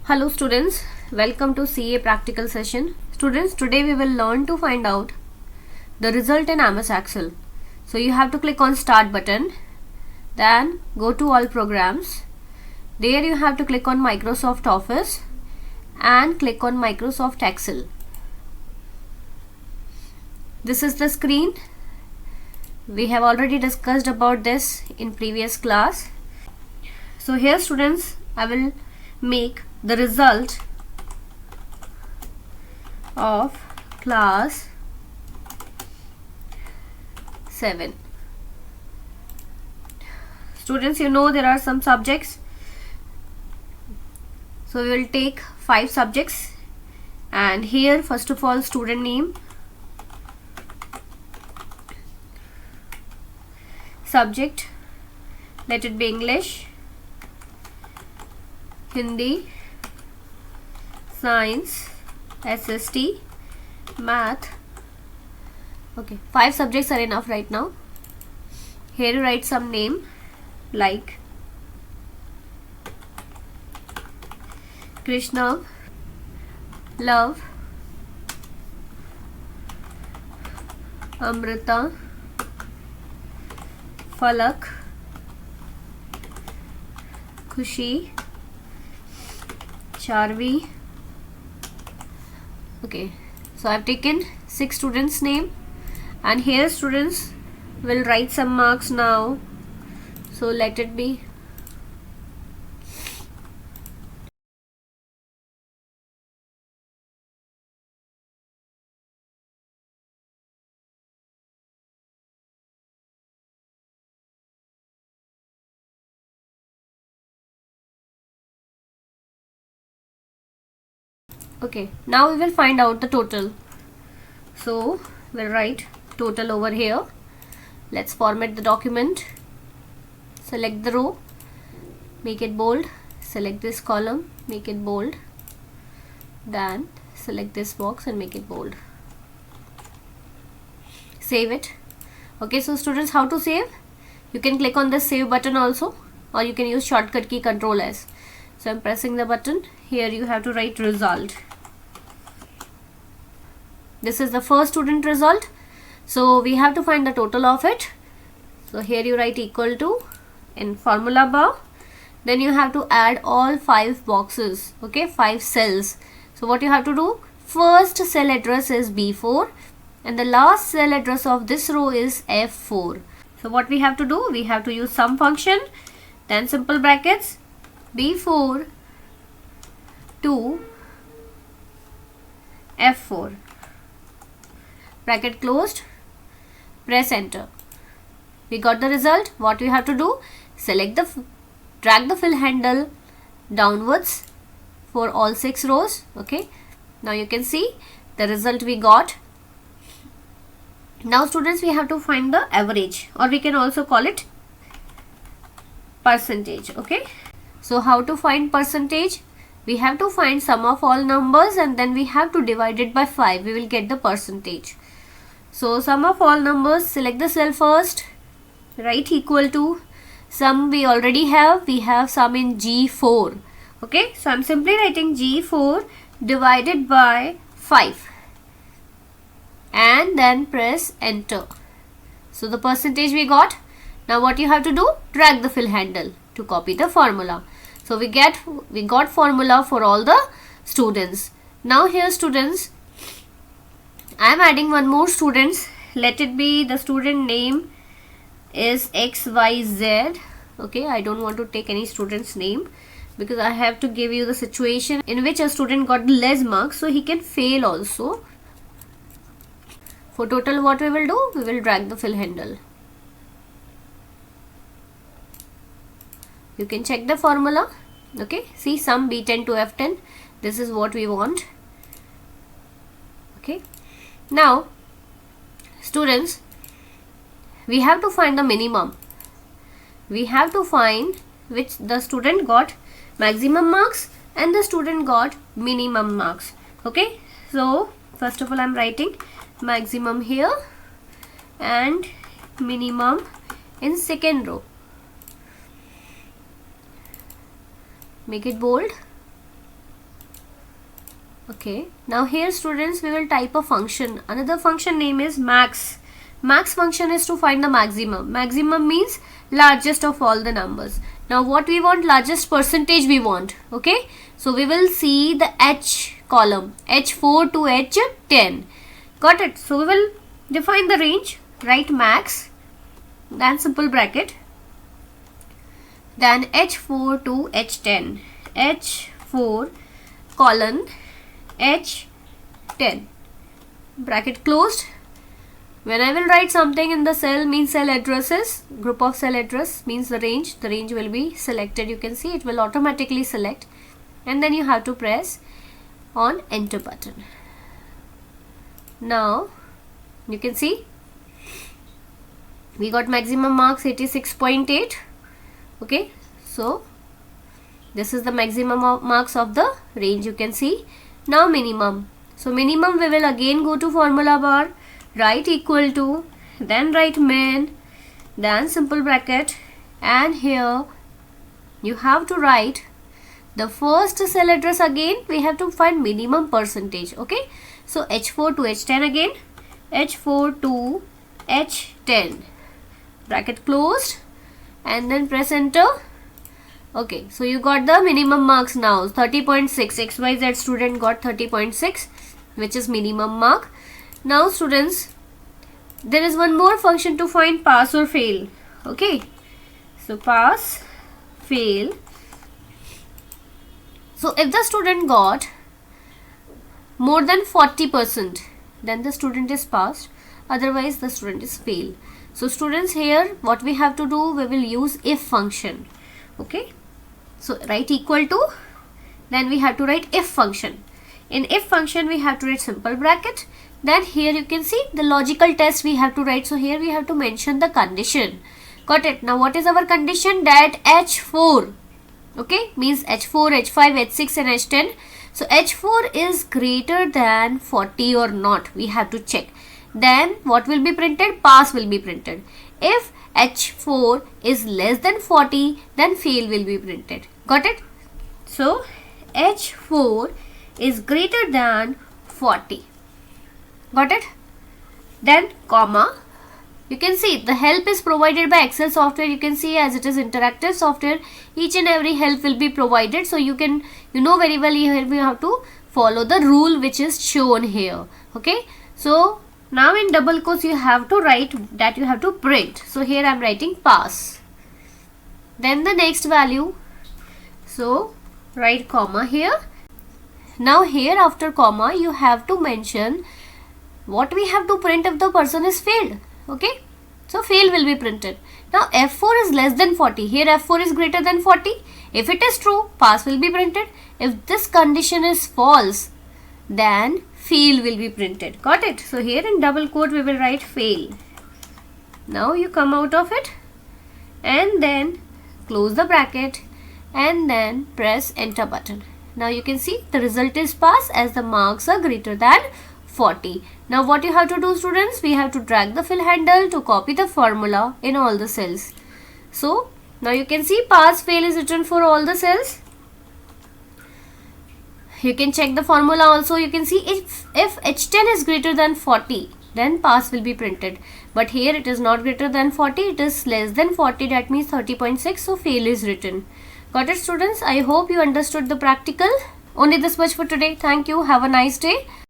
Hello students, welcome to CA practical session. Students, today we will learn to find out the result in MS Excel. So you have to click on start button, then go to all programs. There you have to click on Microsoft Office and click on Microsoft Excel. This is the screen. We have already discussed about this in previous class. So here students, I will make the result of class 7. Students, you know there are some subjects. So we will take 5 subjects, and here first of all student name, subject, let it be English, Hindi, Science, SST, Math. Okay, 5 subjects are enough right now. Here you write some name like Krishna, Love, Amrita, Falak, Khushi, Charvi. Okay, so I have taken 6 students' name, and here students will write some marks now. So let it be okay. Now we will find out the total. So we'll write total over here. Let's format the document. Select the row, make it bold. Select this column, make it bold. Then select this box and make it bold. Save it. Okay, so students, how to save? You can click on the save button also, or you can use shortcut key Control S. So I'm pressing the button. Here you have to write result. This is the first student result. So we have to find the total of it. So here you write equal to in formula bar. Then you have to add all 5 boxes. Okay, 5 cells. So what you have to do? First cell address is B4 and the last cell address of this row is F4. So what we have to do? We have to use sum function, then simple brackets, B4 to F4. Bracket closed. Press enter. We got the result. What we have to do? Drag the fill handle downwards for all 6 rows. Okay. Now you can see the result we got. Now students, we have to find the average, or we can also call it percentage. Okay. So how to find percentage? We have to find sum of all numbers and then we have to divide it by 5. We will get the percentage. So sum of all numbers, select the cell first, write equal to sum we already have. We have sum in G4. Okay, so I'm simply writing G4 divided by 5 and then press enter. So the percentage we got. Now what you have to do? Drag the fill handle to copy the formula. So we got formula for all the students. Now here students, I am adding one more students. Let it be the student name is XYZ. Okay, I don't want to take any student's name because I have to give you the situation in which a student got less marks, so he can fail also. For total, what we will do? We will drag the fill handle. You can check the formula. Okay, see sum B10 to F10. This is what we want. Okay. Now, students, we have to find the minimum. We have to find which the student got maximum marks and the student got minimum marks. Okay, so first of all, I'm writing maximum here and minimum in second row. Make it bold. Okay, now here students we will type a function. Another function name is max. Max function is to find the maximum. Maximum means largest of all the numbers. Now what we want, largest percentage we want. Okay, so we will see the H column, H4 to H10. Got it? So we will define the range, write max, then simple bracket, then H4 to H10, H4 colon H10, bracket closed. When I will write something in the cell, means cell addresses, group of cell address means the range will be selected. You can see it will automatically select, and then you have to press on enter button. Now you can see we got maximum marks 86.8. okay, so this is the maximum marks of the range, you can see. Now minimum. So minimum we will again go to formula bar, write equal to, then write min, then simple bracket, and here you have to write the first cell address. Again we have to find minimum percentage. Okay, so H4 to H10 again, H4 to H10, bracket closed, and then press enter. Okay, so you got the minimum marks now, 30.6. XYZ student got 30.6, which is minimum mark. Now students, there is one more function to find pass or fail. Okay, so pass, fail. So if the student got more than 40%, then the student is passed, otherwise the student is fail. So students, here what we have to do, we will use if function. Okay, so write equal to, then we have to write if function. In if function we have to write simple bracket, then here you can see the logical test we have to write. So here we have to mention the condition. Got it? Now what is our condition? That H4, okay, means H4, H5, H6 and H10. So H4 is greater than 40 or not, we have to check. Then what will be printed? Pass will be printed. If H4 is less than 40, then fail will be printed. Got it? So H4 is greater than 40. Got it? Then comma. You can see the help is provided by Excel software. You can see as it is interactive software, each and every help will be provided. So you know very well here we have to follow the rule which is shown here. Okay, so now in double quotes you have to write that you have to print. So here I am writing pass. Then the next value. So write comma here. Now here after comma you have to mention what we have to print if the person is failed. Okay, so fail will be printed. Now F4 is less than 40. Here F4 is greater than 40. If it is true, pass will be printed. If this condition is false, then fail will be printed. Got it? So here in double quote we will write fail. Now you come out of it and then close the bracket and then press enter button. Now you can see the result is pass as the marks are greater than 40. Now what you have to do, students, we have to drag the fill handle to copy the formula in all the cells. So now you can see pass fail is written for all the cells. You can check the formula also. You can see if H10 is greater than 40, then pass will be printed. But here it is not greater than 40, it is less than 40, that means 30.6, so fail is written. Got it, students? I hope you understood the practical. Only this much for today. Thank you. Have a nice day.